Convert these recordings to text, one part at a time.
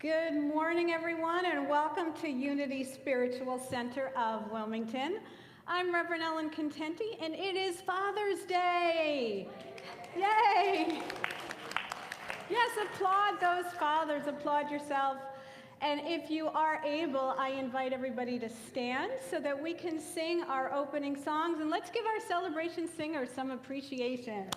Good morning, everyone, and welcome to Unity Spiritual Center of Wilmington. I'm Reverend Ellen Contente, and it is Father's Day. Yay! Yes, applaud those fathers, applaud yourself. And if you are able, I invite everybody to stand so that we can sing our opening songs. And let's give our celebration singers some appreciation.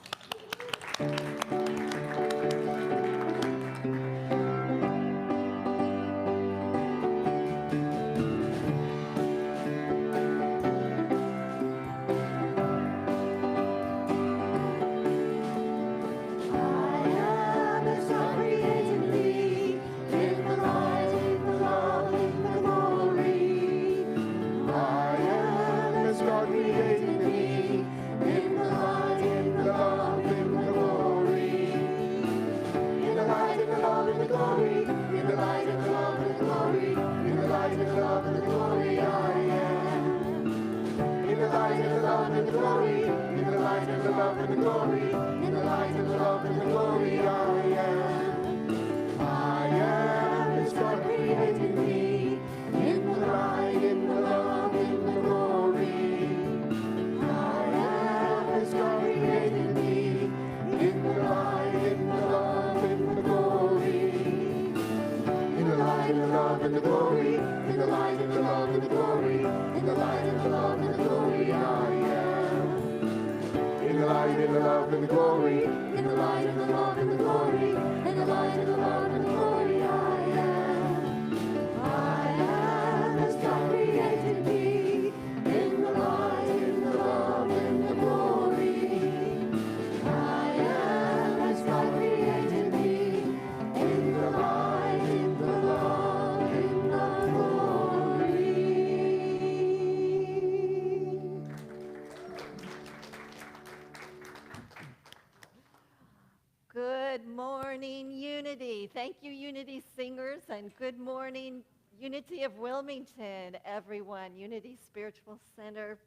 Good morning, Unity. Thank you, Unity singers, and good morning, Unity of Wilmington, everyone. Unity Spiritual Center,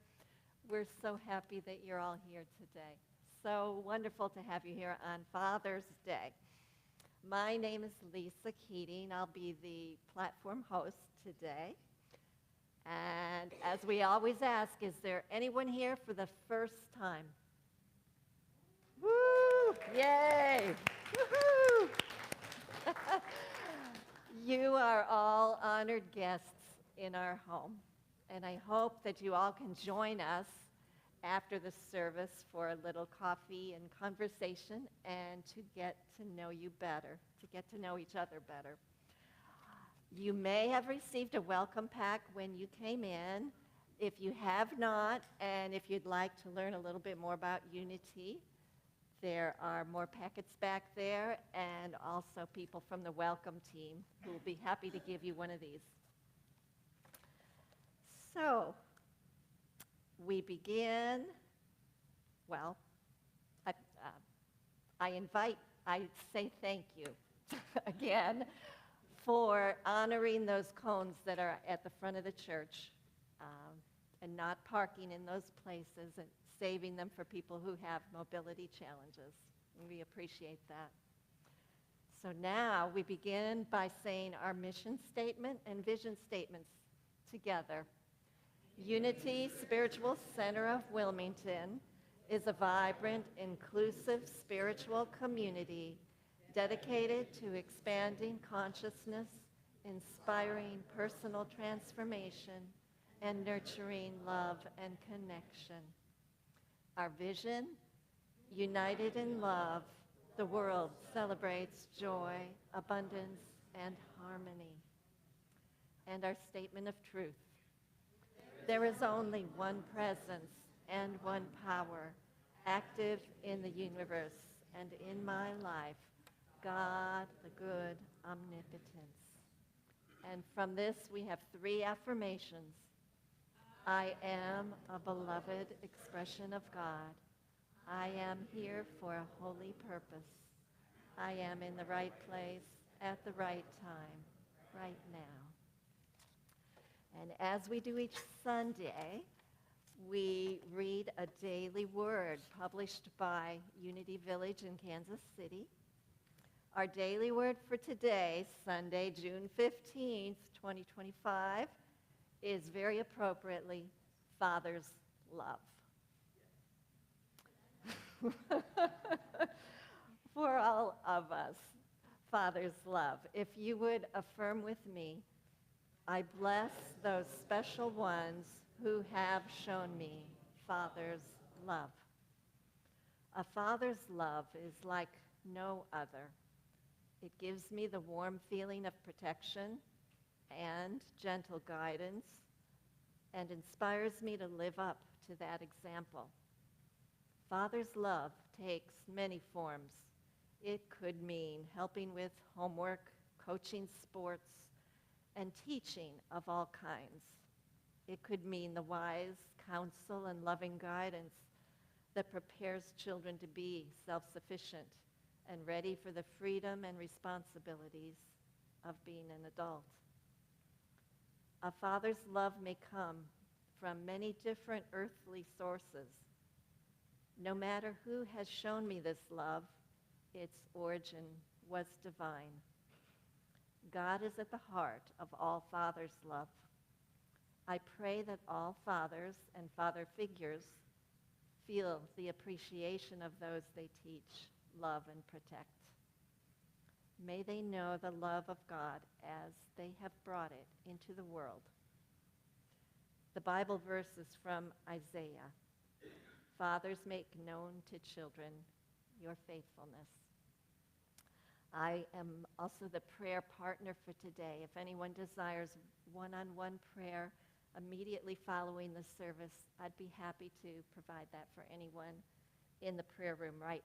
we're so happy that you're all here today. So wonderful to have you here on Father's Day. My name is Lisa Keating. I'll be the platform host today. And as we always ask, is there anyone here for the first time? Woo! Yay! Woohoo! You are all honored guests in our home, and I hope that you all can join us after the service for a little coffee and conversation and to get to know you better, to get to know each other better. You may have received a welcome pack when you came in. If you have not, and if you'd like to learn a little bit more about Unity, there are more packets back there, and also people from the welcome team who will be happy to give you one of these. So, we begin, well, I say thank you again for honoring those cones that are at the front of the church and not parking in those places and saving them for people who have mobility challenges. We appreciate that. So now we begin by saying our mission statement and vision statements together. Unity Spiritual Center of Wilmington is a vibrant, inclusive spiritual community dedicated to expanding consciousness, inspiring personal transformation, and nurturing love and connection. Our vision, united in love, the world celebrates joy, abundance, and harmony. And our statement of truth. There is only one presence and one power active in the universe and in my life, God, the good omnipotence. And from this we have 3 affirmations. I am a beloved expression of God. I am here for a holy purpose. I am in the right place at the right time, right now. And as we do each Sunday, we read a daily word published by Unity Village in Kansas City. Our daily word for today, Sunday, June 15th, 2025, is very appropriately Father's love. For all of us, Father's love. If you would affirm with me, I bless those special ones who have shown me Father's love. A father's love is like no other. It gives me the warm feeling of protection and gentle guidance and inspires me to live up to that example. Father's love takes many forms. It could mean helping with homework, coaching sports, and teaching of all kinds. It could mean the wise counsel and loving guidance that prepares children to be self-sufficient and ready for the freedom and responsibilities of being an adult. A father's love may come from many different earthly sources. No matter who has shown me this love, its origin was divine. God is at the heart of all fathers' love. I pray that all fathers and father figures feel the appreciation of those they teach, love, and protect. May they know the love of God as they have brought it into the world. The Bible verse is from Isaiah. Fathers, make known to children your faithfulness. I am also the prayer partner for today. If anyone desires one-on-one prayer immediately following the service, I'd be happy to provide that for anyone in the prayer room right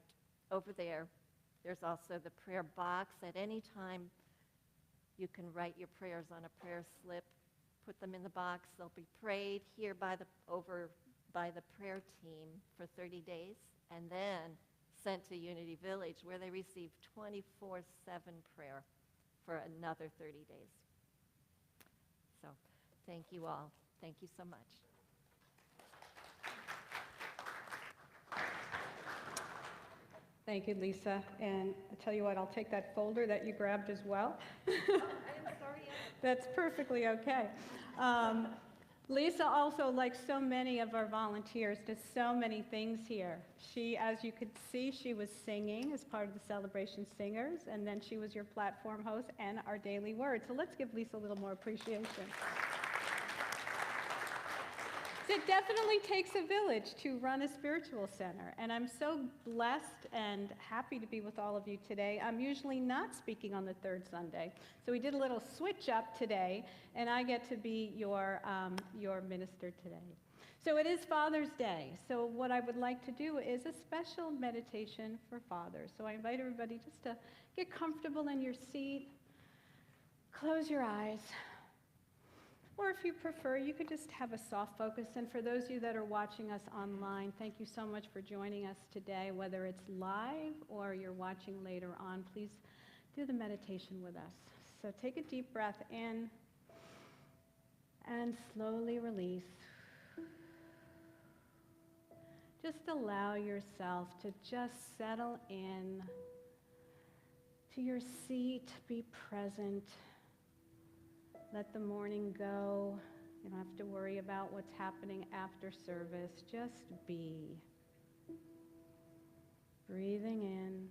over there. There's also the prayer box. At any time, you can write your prayers on a prayer slip, put them in the box. They'll be prayed here by the prayer team for 30 days, and then sent to Unity Village, where they receive 24/7 prayer for another 30 days. So thank you all. Thank you so much. Thank you, Lisa. And I tell you what, I'll take that folder that you grabbed as well. I'm sorry. That's perfectly okay. Lisa also, like so many of our volunteers, does so many things here. She, as you could see, she was singing as part of the Celebration Singers, and then she was your platform host and our daily word. So let's give Lisa a little more appreciation. It definitely takes a village to run a spiritual center, and I'm so blessed and happy to be with all of you today. I'm usually not speaking on the third Sunday, so we did a little switch up today, and I get to be your minister today. So it is Father's Day, so what I would like to do is a special meditation for fathers. So I invite everybody just to get comfortable in your seat, close your eyes. Or if you prefer, you could just have a soft focus. And for those of you that are watching us online, thank you so much for joining us today. Whether it's live or you're watching later on, please do the meditation with us. So take a deep breath in and slowly release. Just allow yourself to just settle in to your seat, be present. Let the morning go. You don't have to worry about what's happening after service. Just be. Breathing in.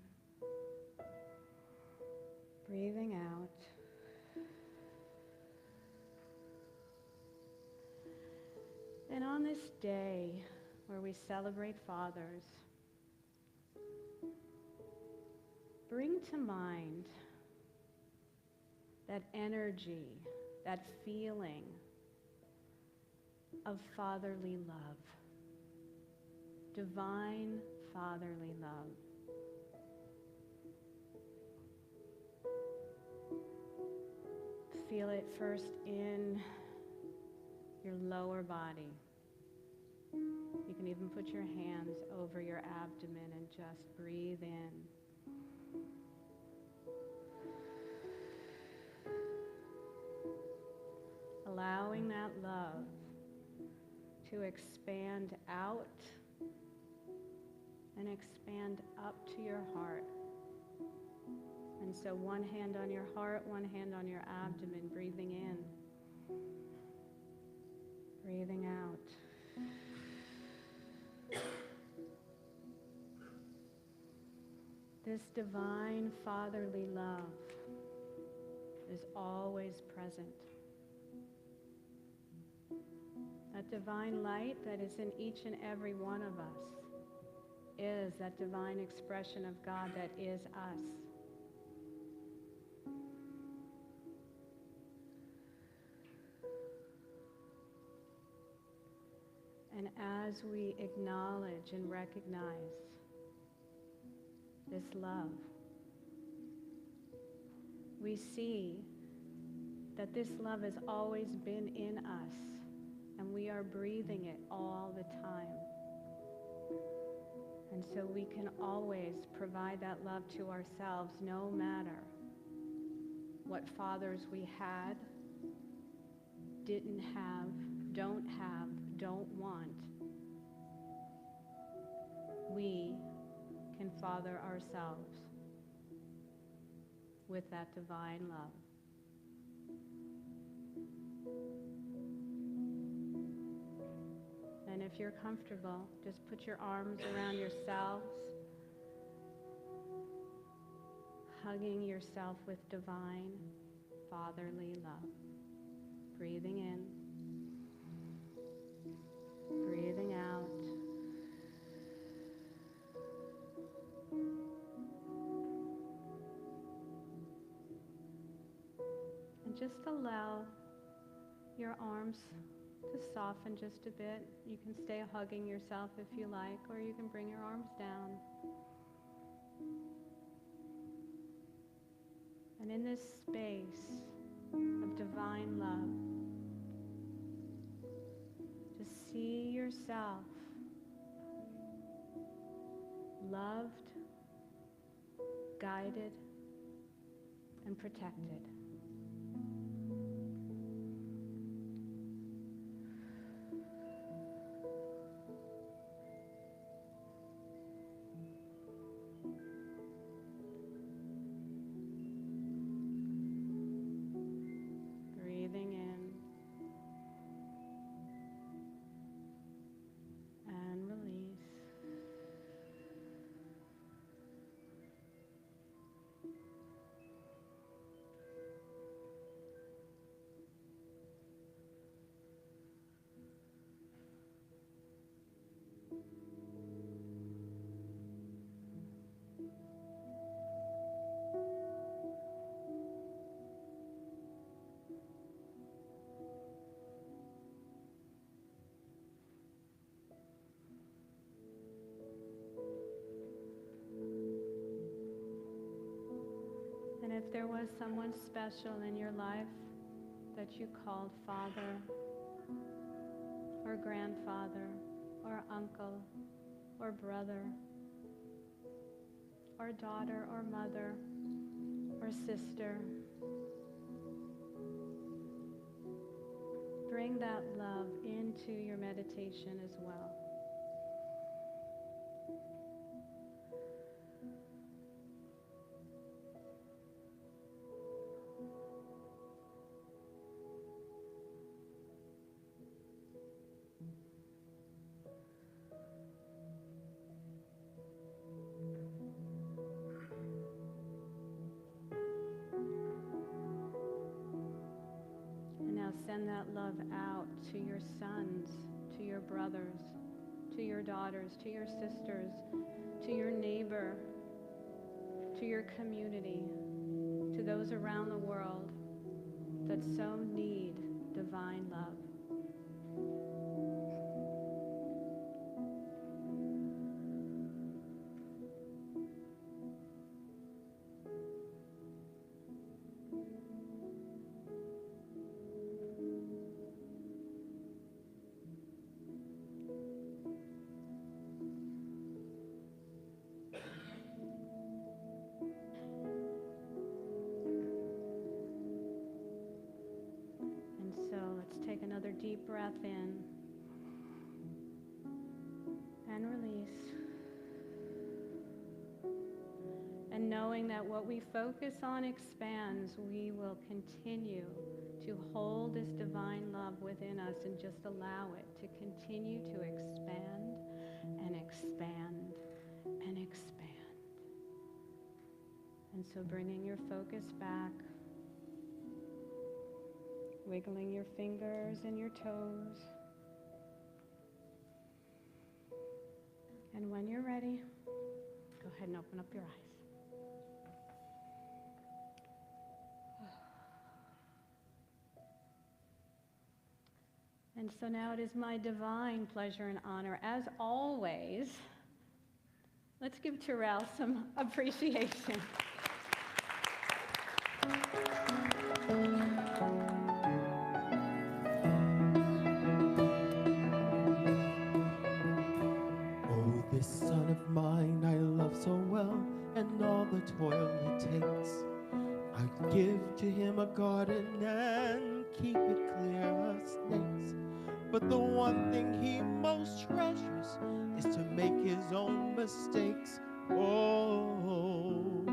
Breathing out. And on this day where we celebrate fathers, bring to mind that energy, that feeling of fatherly love, divine fatherly love. Feel it first in your lower body. You can even put your hands over your abdomen and just breathe in. Allowing that love to expand out and expand up to your heart and And so one hand on your heart, one hand on your abdomen, breathing in, breathing out. This divine fatherly love is always present. That divine light that is in each and every one of us is that divine expression of God that is us. And as we acknowledge and recognize this love, we see that this love has always been in us, and we are breathing it all the time. And so we can always provide that love to ourselves, no matter what fathers we had, didn't have, don't want. We can father ourselves with that divine love. And if you're comfortable, just put your arms around yourselves, hugging yourself with divine fatherly love. Breathing in, breathing out. And just allow your arms to soften just a bit. You can stay hugging yourself if you like, or you can bring your arms down. And in this space of divine love, just see yourself loved, guided, and protected. Breathing in and release. And if there was someone special in your life that you called father or grandfather or uncle or brother or daughter or mother or sister, bring that love into your meditation as well. Send that love out to your sons, to your brothers, to your daughters, to your sisters, to your neighbor, to your community, to those around the world that so need divine love. Take another deep breath in and release. And know knowing that what we focus on expands, we will continue to hold this divine love within us and just allow it to continue to expand and expand and expand. And so bringing your focus back, wiggling your fingers and your toes. And when you're ready, go ahead and open up your eyes. And so now it is my divine pleasure and honor, as always, let's give Terrell some appreciation. Oh, this son of mine I love so well, and all the toil it takes. I'd give to him a garden and keep it clear of snakes. But the one thing he most treasures is to make his own mistakes. Oh,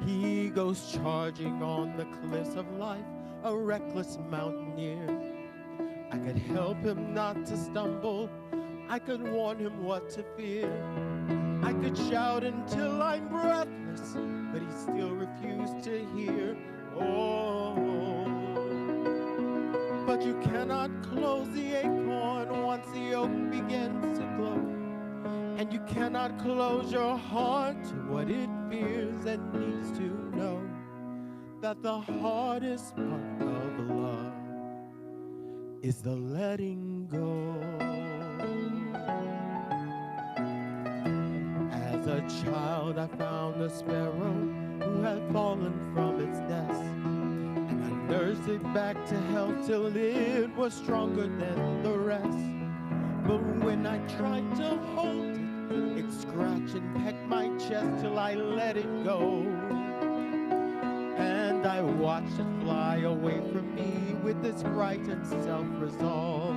he goes charging on the cliffs of life, a reckless mountaineer. I could help him not to stumble, I could warn him what to fear. I could shout until I'm breathless, but he still refused to hear. Oh, but you cannot close the acorn once the oak begins to glow. And you cannot close your heart to what it fears and needs to know. That the hardest part of love is the letting go. As a child I found a sparrow who had fallen from its nest, and I nursed it back to health till it was stronger than the rest. But when I tried to hold it, it scratched and pecked my chest till I let it go. And I watched it fly away from me with its bright and self-resolve.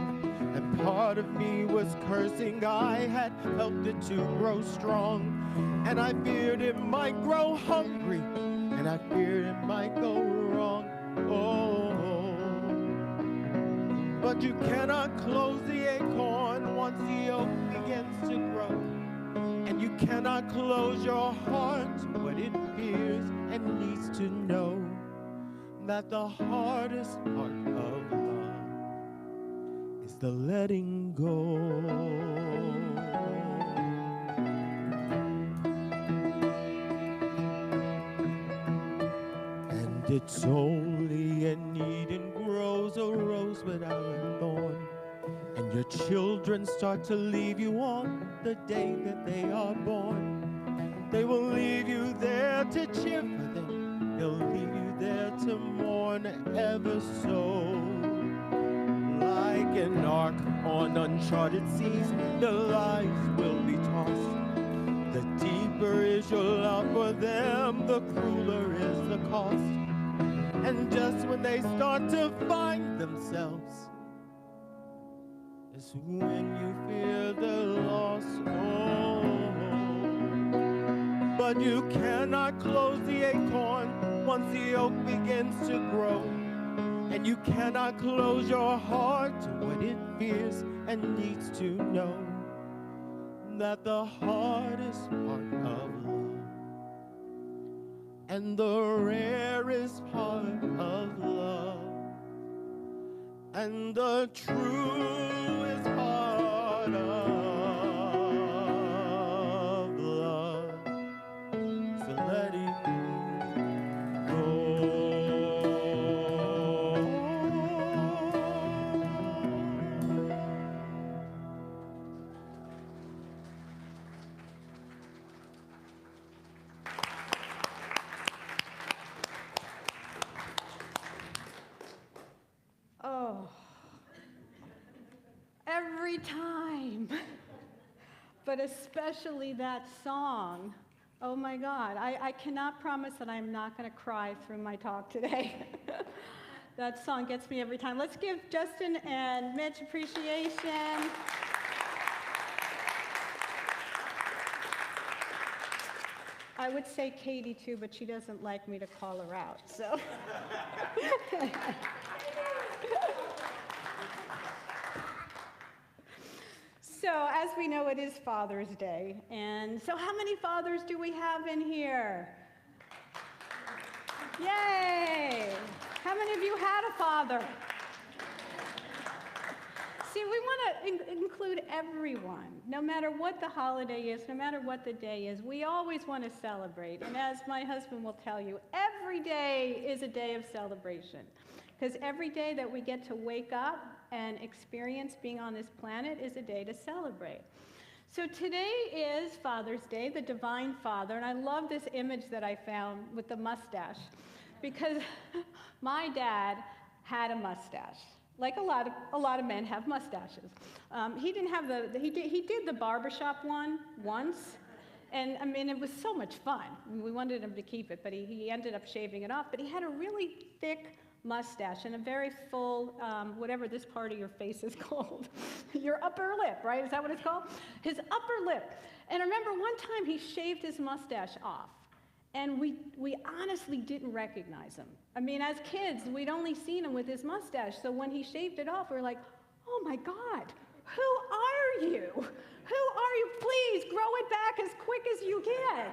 And part of me was cursing I had helped it to grow strong. And I feared it might grow hungry, and I feared it might go wrong. Oh, but you cannot close the acorn once the oak begins to grow. And you cannot close your heart to what it fears and needs to know. That the hardest part of love is the letting go. And it's only in Eden grows a rose without a thorn. And your children start to leave you on the day that they are born. They will leave you there to cheer for them. They'll leave you there to mourn ever so. Like an ark on uncharted seas, their lives will be tossed. The deeper is your love for them, the crueler is the cost. And just when they start to find themselves, it's when you fear the loss. Oh, but you cannot close the acorn once the oak begins to grow. And you cannot close your heart to what it fears and needs to know. That the hardest part of love and the rarest part of love and the truest part of love is the letting go. Oh, every time, but especially that song. Oh my God, I cannot promise that I'm not going to cry through my talk today. That song gets me every time. Let's give Justin and Mitch appreciation. I would say Katie too, but she doesn't like me to call her out, so. So, as we know, it is Father's Day. And so how many fathers do we have in here? Yay! How many of you had a father? See, we want to include everyone, no matter what the holiday is, no matter what the day is. We always want to celebrate. And as my husband will tell you, every day is a day of celebration. Because every day that we get to wake up and experience being on this planet is a day to celebrate. So today is Father's Day, the Divine Father, and I love this image that I found with the mustache, because my dad had a mustache. Like a lot of men have mustaches. He didn't have he did the barbershop one once, and I mean, it was so much fun. We wanted him to keep it, but he ended up shaving it off. But he had a really thick mustache and a very full, whatever this part of your face is called, your upper lip, right? Is that what it's called? His upper lip. And I remember one time he shaved his mustache off, and we honestly didn't recognize him. I mean, as kids, we'd only seen him with his mustache, so when he shaved it off, we were like, oh my God, who are you? Who are you? Please grow it back as quick as you can.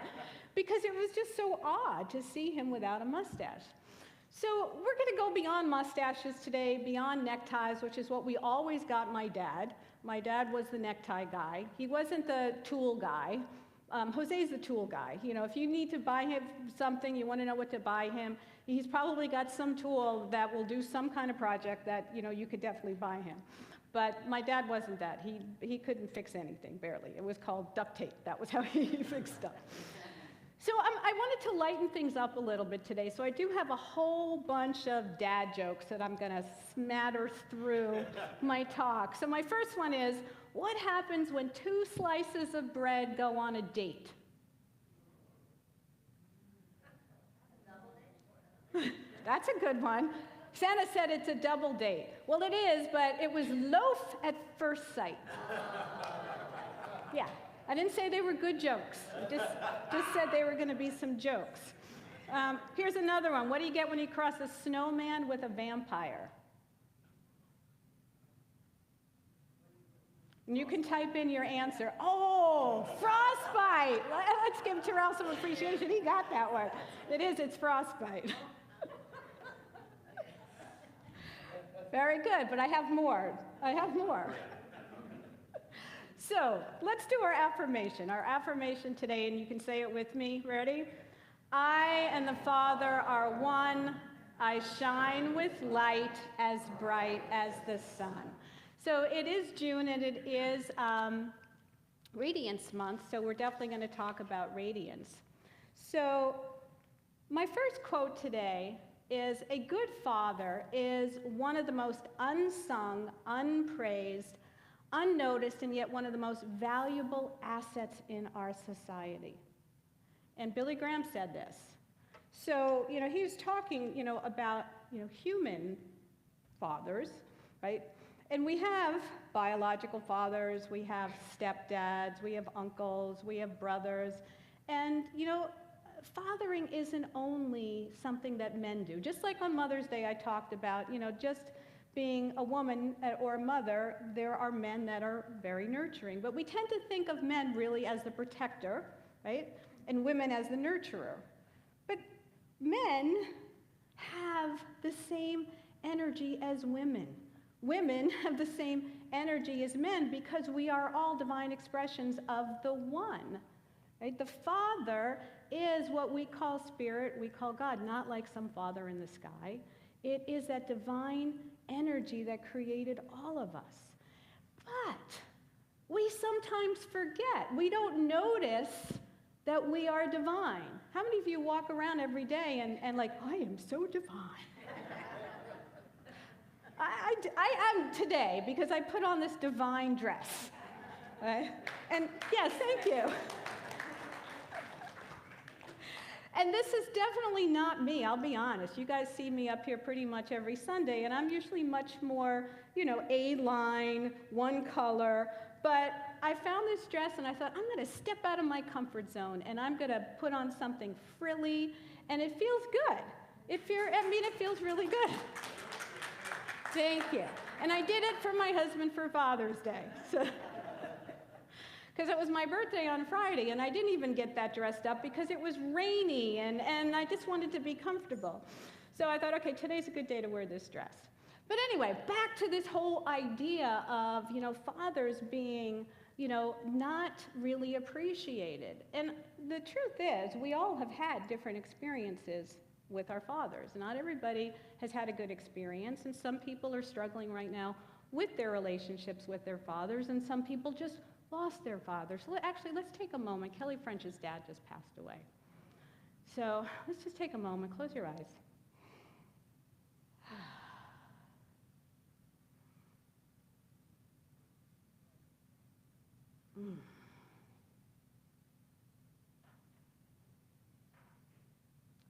Because it was just so odd to see him without a mustache. So we're going to go beyond mustaches today, beyond neckties, which is what we always got my dad. My dad was the necktie guy. He wasn't the tool guy. Jose's the tool guy. You know, if you need to buy him something, you want to know what to buy him, he's probably got some tool that will do some kind of project that, you know, you could definitely buy him. But my dad wasn't that. He couldn't fix anything, barely. It was called duct tape. That was how he fixed stuff. So I wanted to lighten things up a little bit today, so I do have a whole bunch of dad jokes that I'm going to smatter through my talk. So my first one is, what happens when 2 slices of bread go on a date? That's a good one. Santa said it's a double date. Well, it is, but it was loaf at first sight. Yeah. I didn't say they were good jokes. I just said they were going to be some jokes. Here's another one. What do you get when you cross a snowman with a vampire? And you can type in your answer. Oh, frostbite. Let's give Terrell some appreciation. He got that one. It's frostbite. Very good, but I have more. So let's do our affirmation. Our affirmation today, and you can say it with me. Ready? I and the Father are one. I shine with light as bright as the sun. So it is June, and it is Radiance Month, so we're definitely going to talk about radiance. So my first quote today is, a good father is one of the most unsung, unpraised, unnoticed, and yet one of the most valuable assets in our society. And Billy Graham said this. So, you know, he was talking, you know, about, you know, human fathers, right? And we have biological fathers, we have stepdads, we have uncles, we have brothers. And, you know, fathering isn't only something that men do. Just like on Mother's Day I talked about, you know, just being a woman or a mother, there are men that are very nurturing. But we tend to think of men really as the protector, right? And women as the nurturer. But men have the same energy as women. Women have the same energy as men because we are all divine expressions of the one. Right? The Father is what we call spirit, we call God, not like some father in the sky. It is that divine energy that created all of us. But we sometimes forget. We don't notice that we are divine. How many of you walk around every day and like, I am so divine? I am today because I put on this divine dress. Right? And yes, thank you. And this is definitely not me, I'll be honest. You guys see me up here pretty much every Sunday, and I'm usually much more, you know, A-line, one color. But I found this dress and I thought, I'm going to step out of my comfort zone and I'm going to put on something frilly, and it feels good. It feels really good. Thank you. And I did it for my husband for Father's Day. Because it was my birthday on Friday, and I didn't even get that dressed up because it was rainy, and I just wanted to be comfortable. So I thought, okay, today's a good day to wear this dress. But anyway, back to this whole idea of, fathers being, not really appreciated. And the truth is, we all have had different experiences with our fathers. Not everybody has had a good experience, and some people are struggling right now with their relationships with their fathers, and some people just lost their fathers. So actually, let's take a moment. Kelly French's dad just passed away. So let's just take a moment. Close your eyes.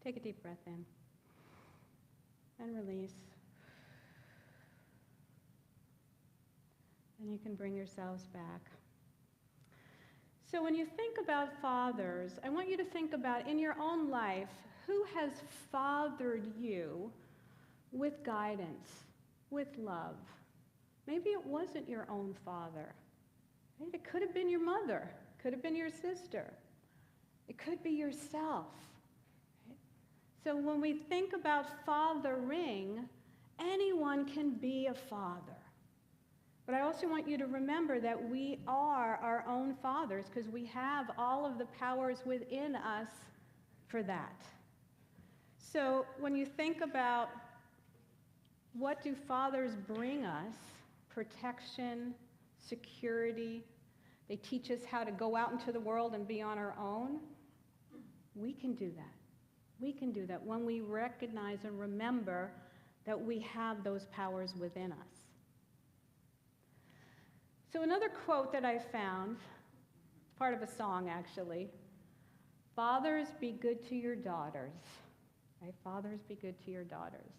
Take a deep breath in and release. And you can bring yourselves back. So when you think about fathers, I want you to think about in your own life, who has fathered you with guidance, with love? Maybe it wasn't your own father. Right? It could have been your mother. It could have been your sister. It could be yourself. Right? So when we think about fathering, anyone can be a father. But I also want you to remember that we are our own fathers because we have all of the powers within us for that. So when you think about what do fathers bring us, protection, security, they teach us how to go out into the world and be on our own, we can do that. We can do that when we recognize and remember that we have those powers within us. So another quote that I found, part of a song actually, fathers be good to your daughters. Right? Fathers be good to your daughters.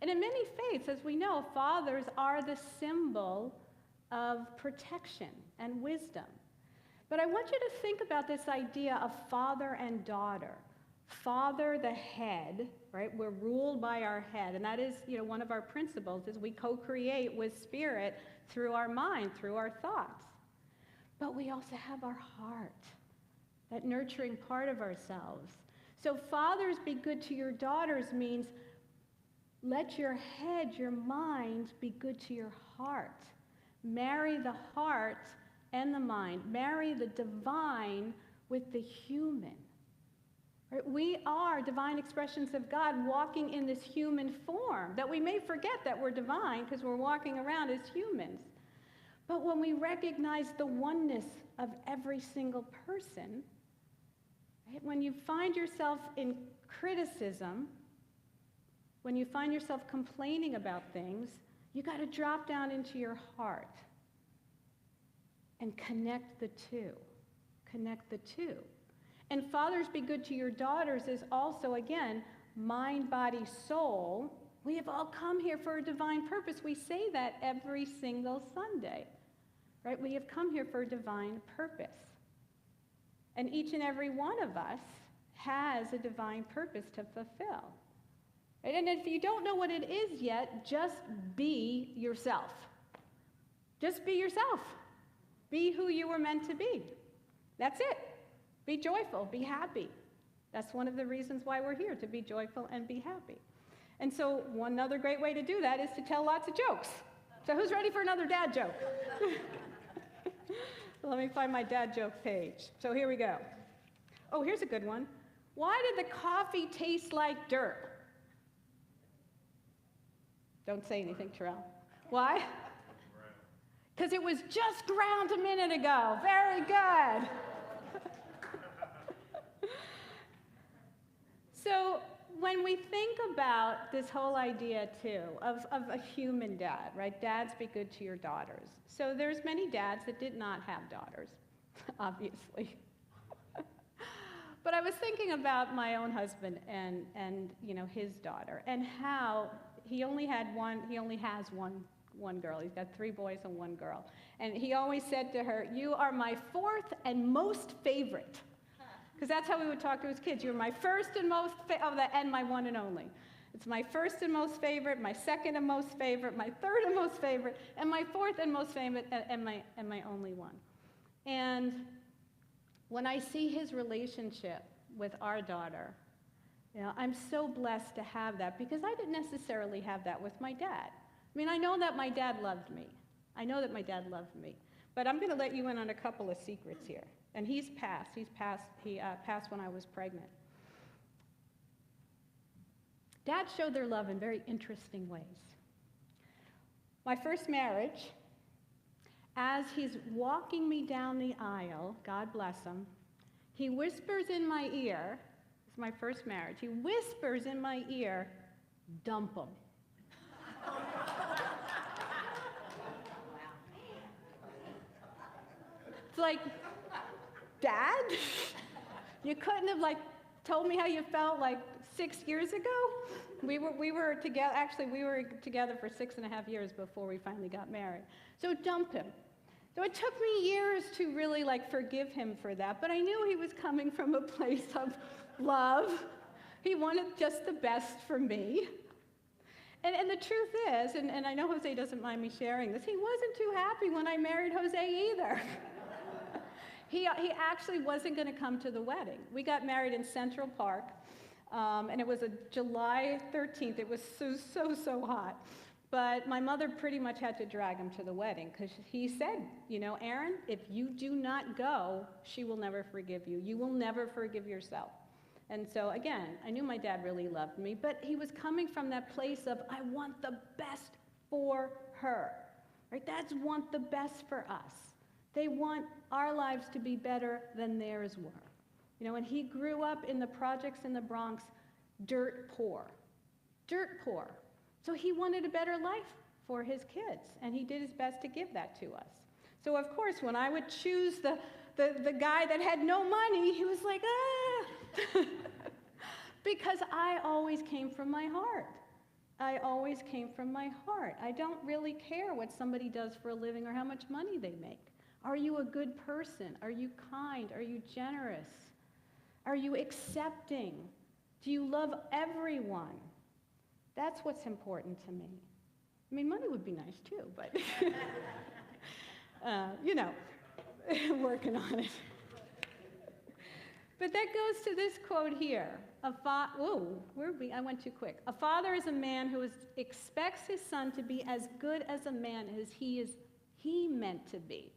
And in many faiths, as we know, fathers are the symbol of protection and wisdom. But I want you to think about this idea of father and daughter. Father, the head, right? We're ruled by our head. And that is, one of our principles is we co-create with spirit through our mind, through our thoughts. But we also have our heart, that nurturing part of ourselves. So fathers, be good to your daughters means let your head, your mind, be good to your heart. Marry the heart and the mind. Marry the divine with the human. Right? We are divine expressions of God walking in this human form that we may forget that we're divine because we're walking around as humans. But when we recognize the oneness of every single person, right? When you find yourself in criticism, when you find yourself complaining about things, you got to drop down into your heart and connect the two. Connect the two. And fathers, be good to your daughters is also, again, mind, body, soul. We have all come here for a divine purpose. We say that every single Sunday, right? We have come here for a divine purpose. And each and every one of us has a divine purpose to fulfill. Right? And if you don't know what it is yet, just be yourself. Just be yourself. Be who you were meant to be. That's it. Be joyful, be happy. That's one of the reasons why we're here, to be joyful and be happy. And so one other great way to do that is to tell lots of jokes. So who's ready for another dad joke? Let me find my dad joke page. So here we go. Oh, here's a good one. Why did the coffee taste like dirt? Don't say anything, Terrell. Why? Because it was just ground a minute ago. Very good. So when we think about this whole idea, too, of a human dad, right? Dads, be good to your daughters. So there's many dads that did not have daughters, obviously. But I was thinking about my own husband and his daughter, and how he only has one one girl. He's got 3 boys and 1 girl. And he always said to her, "You are my 4th and most favorite." Because that's how he would talk to his kids. "You're my first and most and my one and only. It's my first and most favorite, my second and most favorite, my third and most favorite, and my 4th and most favorite, and my only one." And when I see his relationship with our daughter, I'm so blessed to have that, because I didn't necessarily have that with my dad. I mean, I know that my dad loved me. But I'm going to let you in on a couple of secrets here. And he passed when I was pregnant. Dad showed their love in very interesting ways. My first marriage, as he's walking me down the aisle, God bless him, he whispers in my ear, it's my first marriage, he whispers in my ear, "Dump him." It's like, Dad, you couldn't have told me how you felt 6 years ago? We were together, actually we were together for 6.5 years before we finally got married. So dump him. So it took me years to really forgive him for that, but I knew he was coming from a place of love. He wanted just the best for me. And the truth is, and I know Jose doesn't mind me sharing this, he wasn't too happy when I married Jose either. He actually wasn't going to come to the wedding. We got married in Central Park, and it was a July 13th. It was so hot. But my mother pretty much had to drag him to the wedding, because he said, "Aaron, if you do not go, she will never forgive you. You will never forgive yourself." And so again, I knew my dad really loved me, but he was coming from that place of, I want the best for her. Right? Dads want the best for us. They want our lives to be better than theirs were. And he grew up in the projects in the Bronx, dirt poor. So he wanted a better life for his kids, and he did his best to give that to us. So of course, when I would choose the guy that had no money, he was like, ah, because I always came from my heart. I don't really care what somebody does for a living or how much money they make. Are you a good person? Are you kind? Are you generous? Are you accepting? Do you love everyone? That's what's important to me. I mean, money would be nice too, but, working on it. But that goes to this quote here. I went too quick. "A father is a man who expects his son to be as good as a man as he meant to be.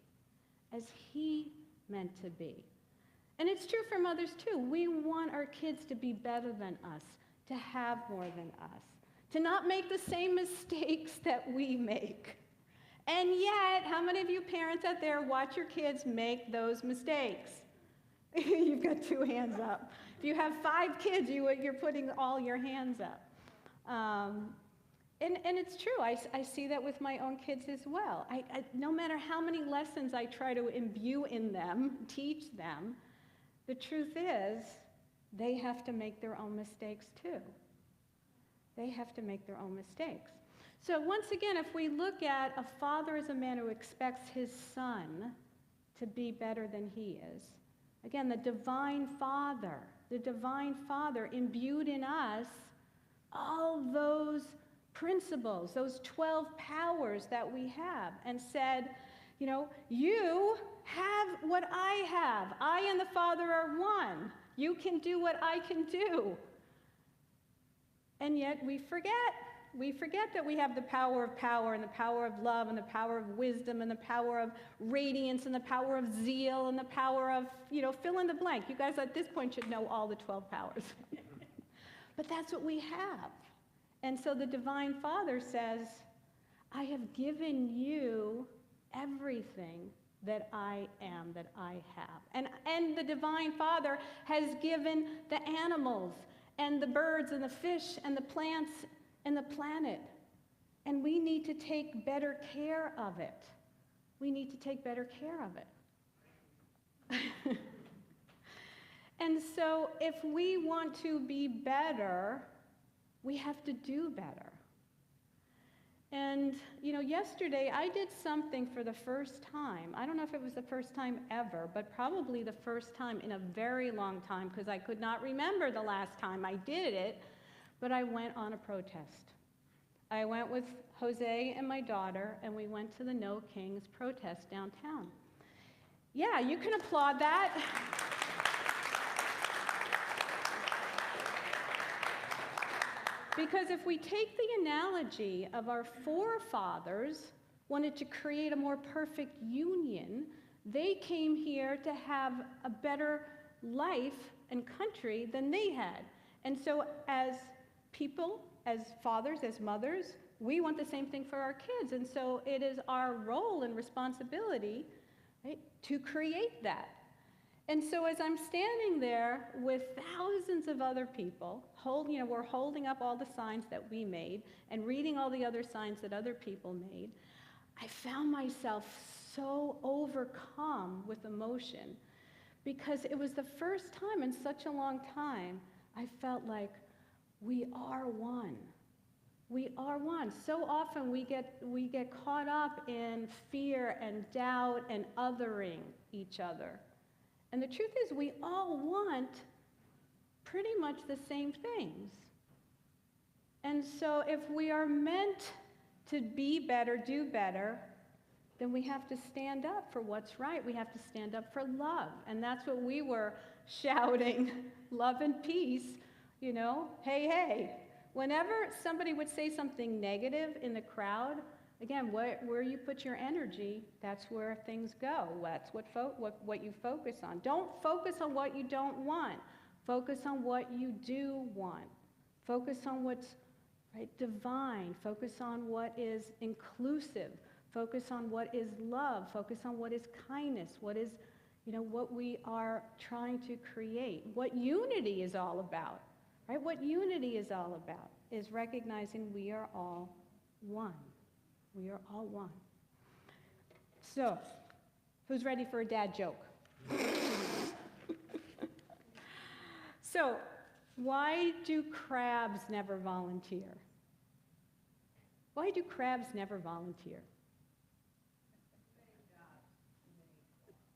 And it's true for mothers too. We want our kids to be better than us, to have more than us, to not make the same mistakes that we make. And yet, how many of you parents out there watch your kids make those mistakes? You've got 2 hands up. If you have 5 kids, you're putting all your hands up. And it's true. I see that with my own kids as well. No matter how many lessons I try to imbue in them, teach them, the truth is they have to make their own mistakes too. So once again, if we look at a father as a man who expects his son to be better than he is, again, the divine father imbued in us all those principles, those 12 powers that we have, and said, you have what I have. I and the Father are one. You can do what I can do. And yet we forget. We forget that we have the power of power, and the power of love, and the power of wisdom, and the power of radiance, and the power of zeal, and the power of, fill in the blank. You guys at this point should know all the 12 powers. But that's what we have. And so the Divine Father says, I have given you everything that I am, that I have. And the Divine Father has given the animals and the birds and the fish and the plants and the planet. And we need to take better care of it. And so if we want to be better, we have to do better. And, yesterday I did something for the first time. I don't know if it was the first time ever, but probably the first time in a very long time, because I could not remember the last time I did it, but I went on a protest. I went with Jose and my daughter, and we went to the No Kings protest downtown. Yeah, you can applaud that. Because if we take the analogy of our forefathers wanted to create a more perfect union, they came here to have a better life and country than they had. And so as people, as fathers, as mothers, we want the same thing for our kids. And so it is our role and responsibility, right, to create that. And so as I'm standing there with thousands of other people, we're holding up all the signs that we made and reading all the other signs that other people made, I found myself so overcome with emotion because it was the first time in such a long time I felt like we are one. We are one. So often we get caught up in fear and doubt and othering each other. And the truth is, we all want pretty much the same things. And so if we are meant to be better, do better, then we have to stand up for what's right. We have to stand up for love. And that's what we were shouting, love and peace, hey, hey. Whenever somebody would say something negative in the crowd, again, where you put your energy, that's where things go. That's what you focus on. Don't focus on what you don't want. Focus on what you do want. Focus on what's divine. Focus on what is inclusive. Focus on what is love. Focus on what is kindness. What is, what we are trying to create. What unity is all about. Right? What unity is all about is recognizing we are all one. We are all one. So, who's ready for a dad joke? So, why do crabs never volunteer? Why do crabs never volunteer?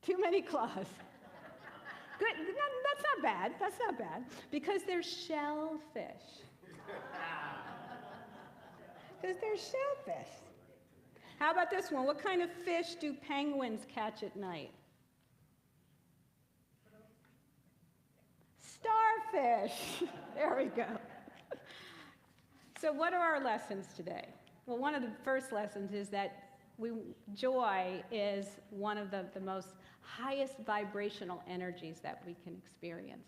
Too many claws. Good. No, that's not bad. That's not bad. Because they're shellfish. Because they're shellfish. How about this one? What kind of fish do penguins catch at night? Starfish. There we go. So what are our lessons today? Well, one of the first lessons is that joy is one of the most highest vibrational energies that we can experience.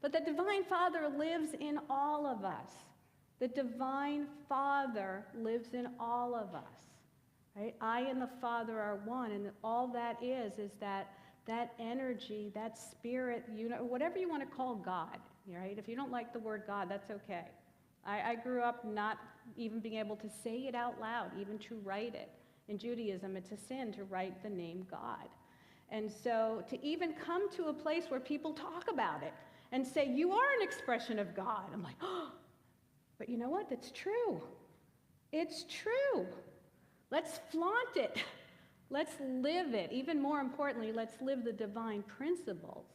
But the Divine Father lives in all of us. The Divine Father lives in all of us. Right? I and the Father are one, and all that is that energy, that spirit, whatever you want to call God, right? If you don't like the word God, that's okay. I grew up not even being able to say it out loud, even to write it. In Judaism, it's a sin to write the name God. And so to even come to a place where people talk about it and say, you are an expression of God. I'm like, oh, but you know what? That's true. It's true. Let's flaunt it. Let's live it. Even more importantly, let's live the divine principles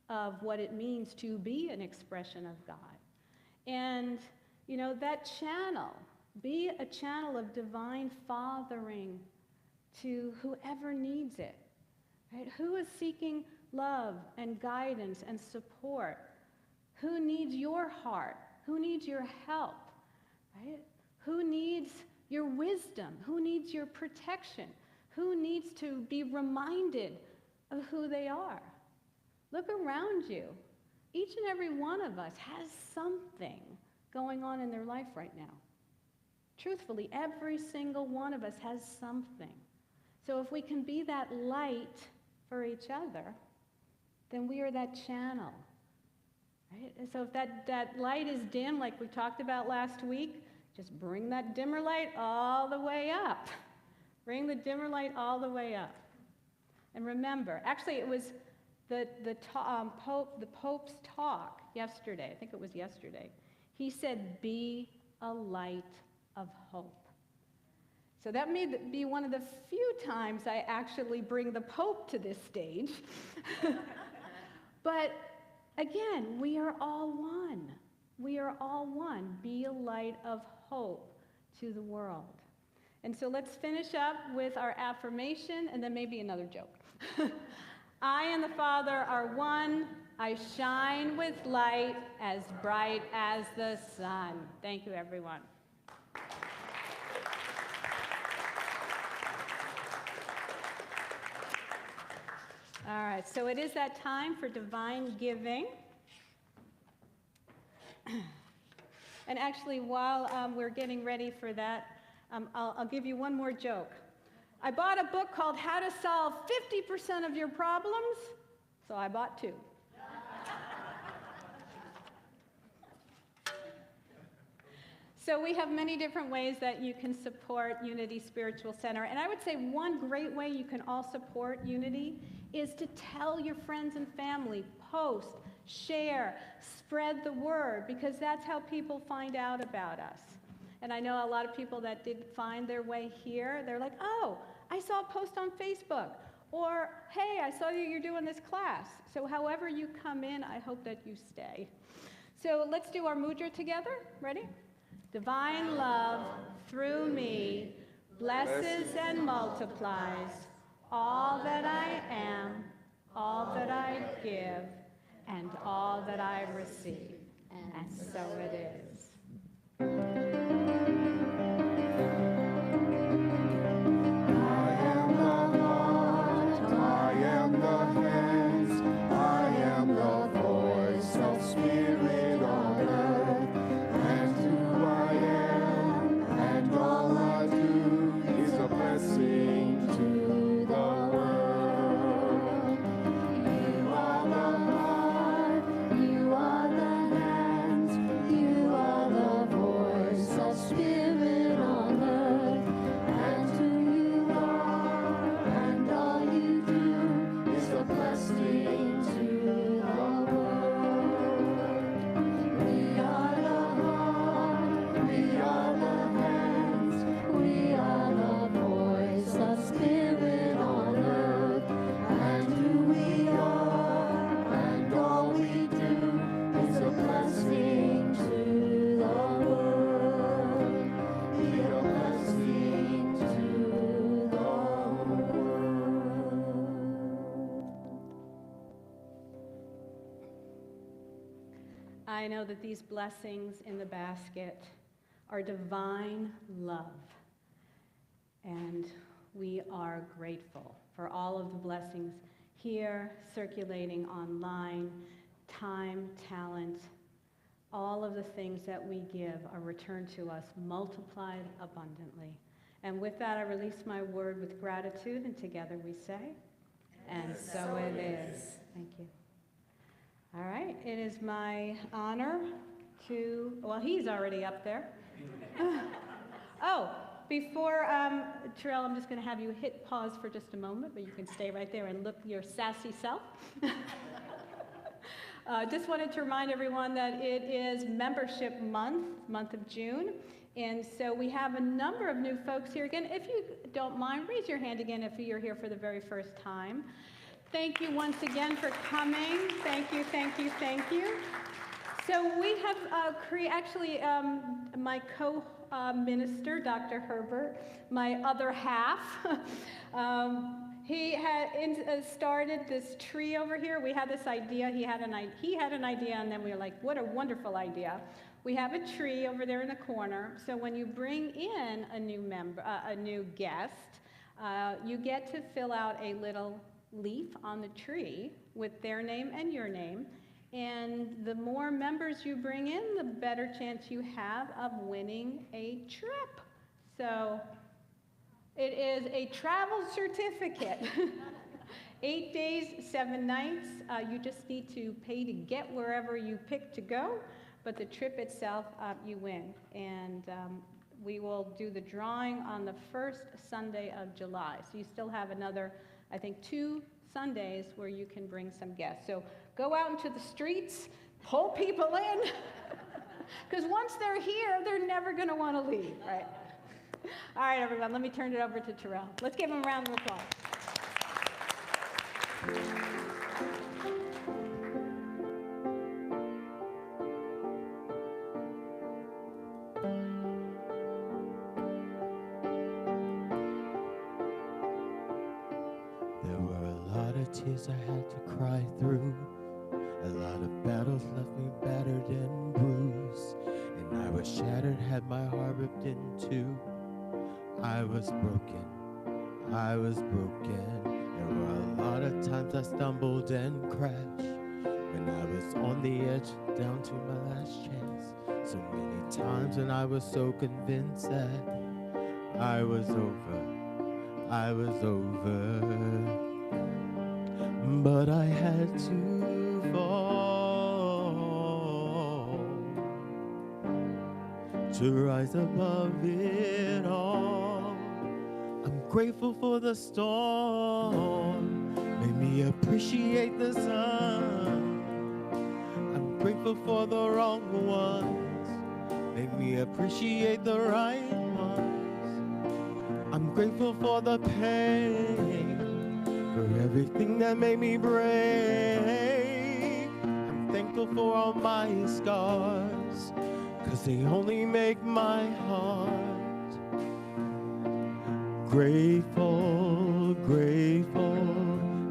of what it means to be an expression of God. And, that channel, be a channel of divine fathering to whoever needs it. Right? Who is seeking love and guidance and support? Who needs your heart? Who needs your help? Right? Who needs your wisdom? Who needs your protection? Who needs to be reminded of who they are? Look around you. Each and every one of us has something going on in their life right now. Truthfully, every single one of us has something. So if we can be that light for each other, then we are that channel. Right? And so if that light is dim, like we talked about last week, just bring that dimmer light all the way up. Bring the dimmer light all the way up. And remember, actually it was the Pope's talk yesterday. I think it was yesterday. He said, be a light of hope. So that may be one of the few times I actually bring the Pope to this stage. But again, we are all one. We are all one. Be a light of hope to the world. And so let's finish up with our affirmation and then maybe another joke. I and the Father are one. I shine with light as bright as the sun. Thank you, everyone. All right, so it is that time for divine giving. And actually, while we're getting ready for that, I'll give you one more joke. I bought a book called How to Solve 50% of Your Problems, so I bought 2. So we have many different ways that you can support Unity Spiritual Center. And I would say one great way you can all support Unity is to tell your friends and family, post, share, spread the word, because that's how people find out about us. And I know a lot of people that did find their way here, they're like, oh, I saw a post on Facebook, or hey, I saw you're doing this class. So however you come in, I hope that you stay. So let's do our mudra together. Ready? Divine love through me blesses and multiplies all that I am, all that I give, and all that I receive. And so it is. I am the heart, I am the hands, I am the voice of spirit on earth, and who I am, and all I do is a blessing to the world. You are the heart, you are the hands, you are the voice of spirit on earth, and who you are, and all you do is a blessing to the world. We are the heart, we are the hands, we are the voice of spirit on earth, and who we are, and all we do is a blessing to the world. Be a blessing to the world. I know that these blessings in the basket are divine love. And we are grateful for all of the blessings here, circulating online, time, talent, all of the things that we give are returned to us multiplied abundantly. And with that, I release my word with gratitude, and together we say, and so it is. Thank you. All right, it is my honor to, well, he's already up there. Oh, before, Terrell, I'm just going to have you hit pause for just a moment, but you can stay right there and look your sassy self. Just wanted to remind everyone that it is membership month of June. And so we have a number of new folks here. Again, if you don't mind, raise your hand again if you're here for the very first time. Thank you once again for coming. Thank you, thank you, thank you. So we have actually my co-minister, Dr. Herbert, my other half, he had started this tree over here. We had this idea. He had an idea, and then we were like, what a wonderful idea. We have a tree over there in the corner. So when you bring in a new member, a new guest, you get to fill out a little leaf on the tree with their name and your name. And the more members you bring in, the better chance you have of winning a trip. So it is a travel certificate. 8 days, 7 nights. You just need to pay to get wherever you pick to go, but the trip itself, you win. And we will do the drawing on the first Sunday of July. So you still have another, I think, 2 Sundays where you can bring some guests. So go out into the streets, pull people in, because once they're here, they're never going to want to leave, right? All right, everyone, let me turn it over to Terrell. Let's give him a round of applause. There were a lot of tears I had to cry through. A lot of battles left me battered and bruised. And I was shattered, had my heart ripped in two. I was broken, I was broken. There were a lot of times I stumbled and crashed. When I was on the edge, down to my last chance. So many times when I was so convinced that I was over. But I had to fall to rise above it all. I'm grateful for the storm, made me appreciate the sun. I'm grateful for the wrong ones, made me appreciate the right ones. I'm grateful for the pain, for everything that made me brave. I'm thankful for all my scars, 'cause they only make my heart grateful, grateful,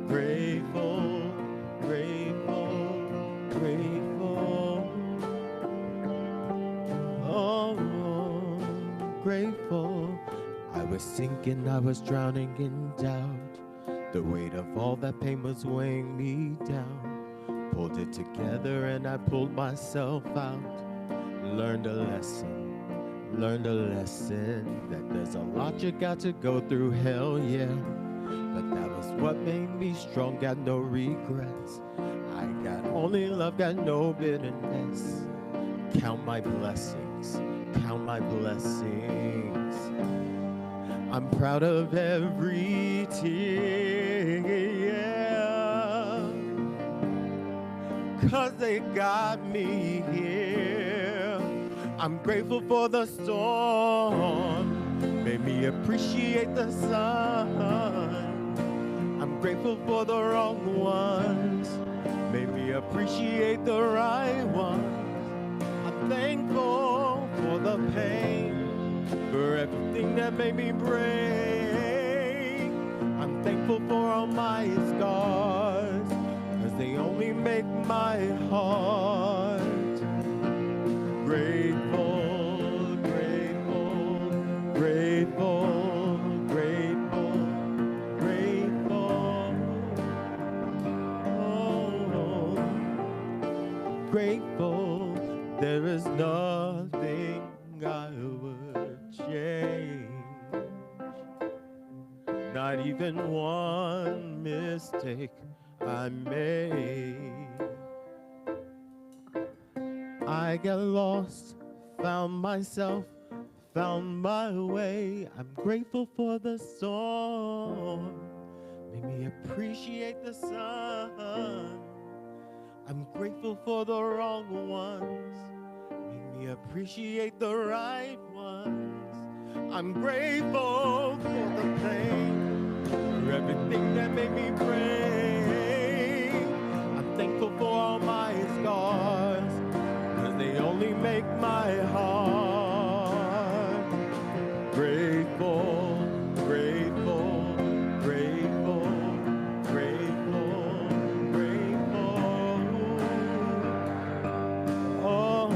grateful, grateful, grateful. Oh, grateful. I was sinking, I was drowning in doubt. The weight of all that pain was weighing me down. Pulled it together and I pulled myself out. Learned a lesson that there's a lot you got to go through, hell yeah. But that was what made me strong, got no regrets. I got only love, got no bitterness. Count my blessings, count my blessings. I'm proud of every tear, yeah, 'cause they got me here. I'm grateful for the storm, made me appreciate the sun. I'm grateful for the wrong ones, made me appreciate the right ones. I'm thankful for the pain, for everything that made me brave. I'm thankful for all my scars, 'cause they only make my heart grateful, grateful, grateful, grateful, grateful. Oh, grateful. There is nothing I would change, not even one mistake I made. I got lost, found myself, found my way. I'm grateful for the storm, made me appreciate the sun. I'm grateful for the wrong ones, made me appreciate the right ones. I'm grateful for the pain, for everything that made me brave. I'm thankful for all my scars, 'cause they only make my heart grateful, grateful, grateful, grateful, grateful. Oh,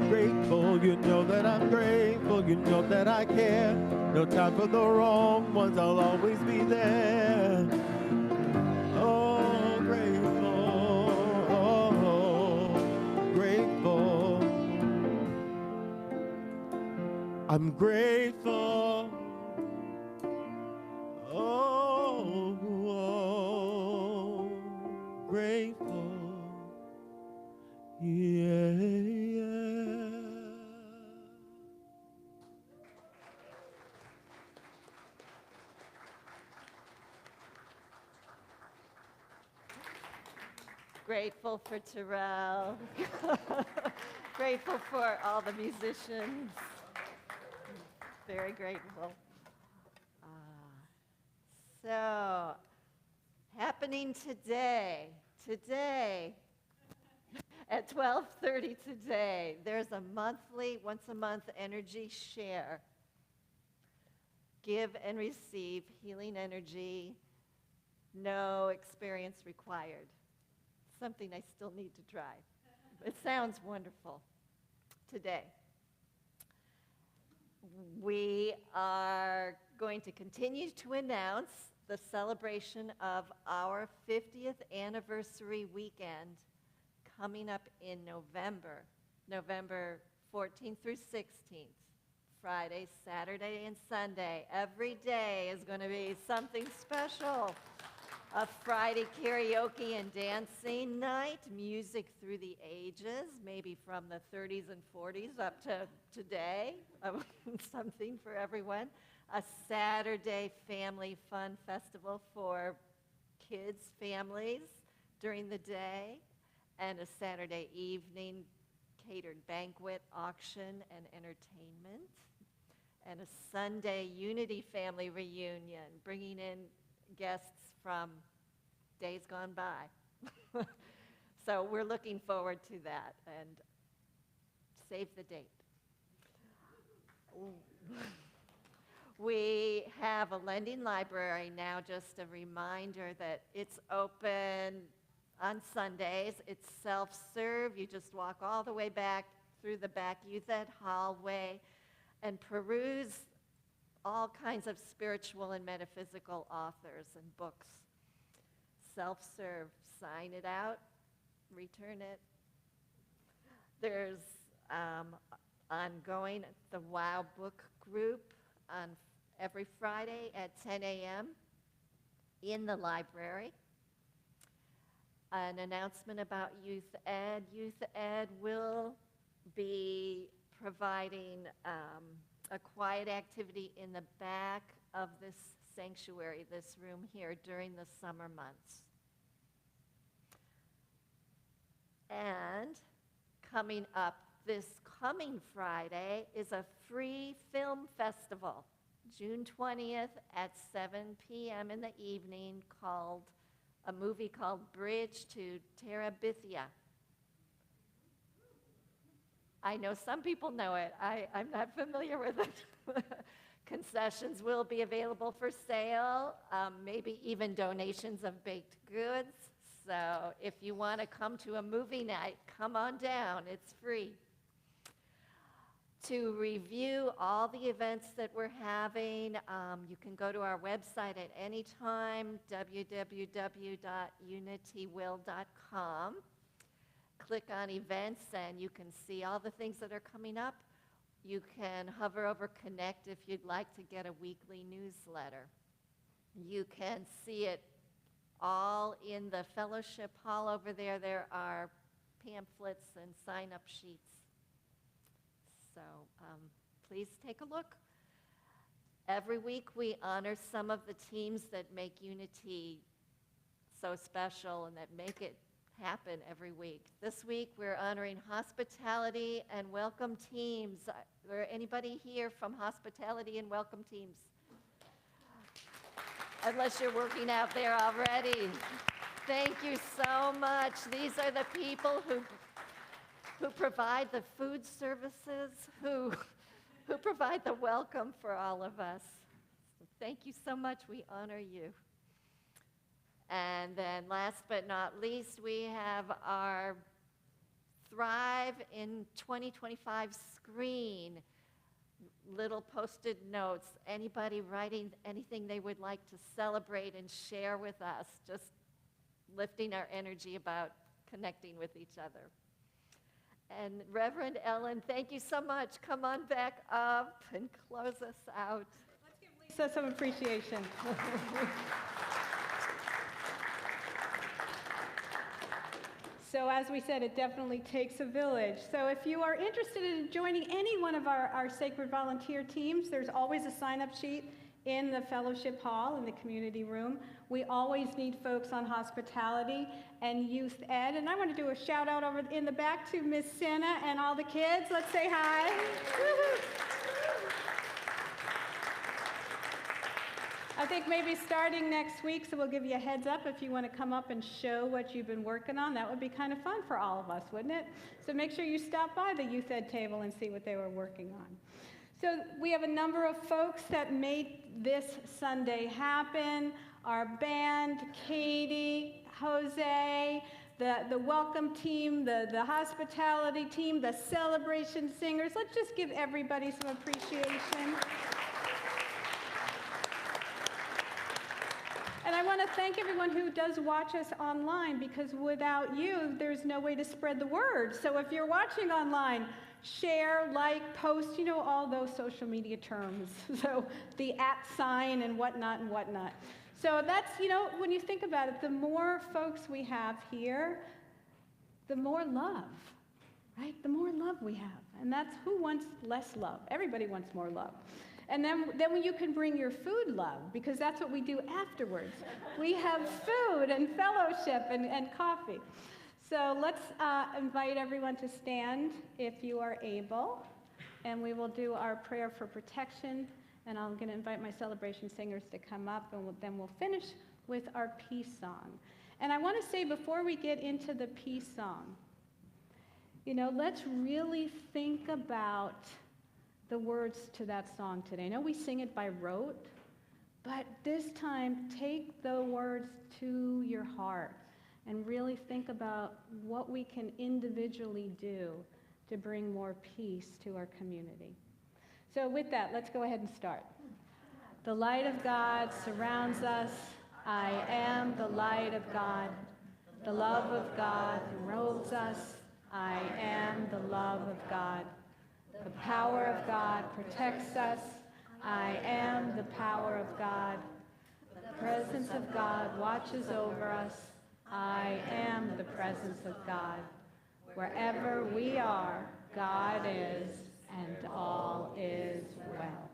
grateful, you know that I'm grateful, you know that I care. No time for the wrong ones, I'll always be there. Oh, grateful, oh, grateful. I'm grateful. Oh, oh, grateful. Yeah, yeah. Grateful for Terrell. Grateful for all the musicians. Very grateful. So, happening today at 12:30 today, there's a monthly, once a month energy share. Give and receive healing energy, no experience required. Something I still need to try. It sounds wonderful today. We are going to continue to announce the celebration of our 50th anniversary weekend coming up in November 14th through 16th. Friday, Saturday, and Sunday. Every day is going to be something special. A Friday karaoke and dancing night, music through the ages, maybe from the 30s and 40s up to today, something for everyone. A Saturday family fun festival for kids, families during the day, and a Saturday evening catered banquet, auction, and entertainment. And a Sunday Unity family reunion, bringing in guests from days gone by. So we're looking forward to that, and save the date. We have a lending library now, just a reminder that it's open on Sundays. It's self-serve. You just walk all the way back through the back youth ed hallway and peruse all kinds of spiritual and metaphysical authors and books. Self-serve, sign it out, return it. There's ongoing the WOW book group on every Friday at 10 a.m. in the library. An announcement about Youth Ed. Youth Ed will be providing a quiet activity in the back of this sanctuary, this room here, during the summer months. And coming up this coming Friday is a free film festival, June 20th at 7 p.m. in the evening, called a movie called Bridge to Terabithia. I know some people know it. I'm not familiar with it. Concessions will be available for sale, maybe even donations of baked goods. So if you want to come to a movie night, come on down. It's free. To review all the events that we're having, you can go to our website at any time, www.unitywill.com. Click on events and you can see all the things that are coming up. You can hover over Connect if you'd like to get a weekly newsletter. You can see it all in the fellowship hall over there. There are pamphlets and sign-up sheets. So please take a look. Every week we honor some of the teams that make Unity so special and that make it happen every week. This week we're honoring hospitality and welcome teams. Is there anybody here from hospitality and welcome teams? Unless you're working out there already. Thank you so much. These are the people who provide the food services, who provide the welcome for all of us. So thank you so much. We honor you. And then last but not least, we have our Thrive in 2025 screen. Little posted notes. Anybody writing anything they would like to celebrate and share with us, just lifting our energy about connecting with each other. And Reverend Ellen, thank you so much. Come on back up and close us out. Let's give Lisa some appreciation. So as we said, it definitely takes a village. So if you are interested in joining any one of our sacred volunteer teams, there's always a sign-up sheet in the fellowship hall, in the community room. We always need folks on hospitality and youth ed. And I want to do a shout out over in the back to Miss Santa and all the kids. Let's say hi. I think maybe starting next week, so we'll give you a heads up if you want to come up and show what you've been working on. That would be kind of fun for all of us, wouldn't it? So make sure you stop by the youth ed table and see what they were working on. So we have a number of folks that made this Sunday happen. Our band, Katie, Jose, the welcome team, the hospitality team, the celebration singers. Let's just give everybody some appreciation. And I want to thank everyone who does watch us online, because without you, there's no way to spread the word. So if you're watching online, share, like, post, all those social media terms. So the @ and whatnot and whatnot. So that's, when you think about it, the more folks we have here, the more love, right? The more love we have. And that's who wants less love. Everybody wants more love. And then when you can bring your food love, because that's what we do afterwards. We have food and fellowship and coffee. So let's invite everyone to stand if you are able. And we will do our prayer for protection. And I'm going to invite my celebration singers to come up, and then we'll finish with our peace song. And I want to say, before we get into the peace song, let's really think about the words to that song today. I know we sing it by rote, but this time, take the words to your heart and really think about what we can individually do to bring more peace to our community. So with that, let's go ahead and start. The light of God surrounds us. I am the light of God. The love of God robes us. I am the love of God. The power of God protects us. I am the power of God. The presence of God watches over us. I am the presence of God. Wherever we are, God is, and all is well.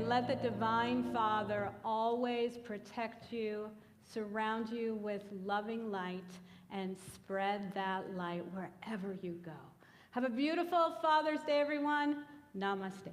Let the Divine Father always protect you, surround you with loving light, and spread that light wherever you go. Have a beautiful Father's Day, everyone. Namaste.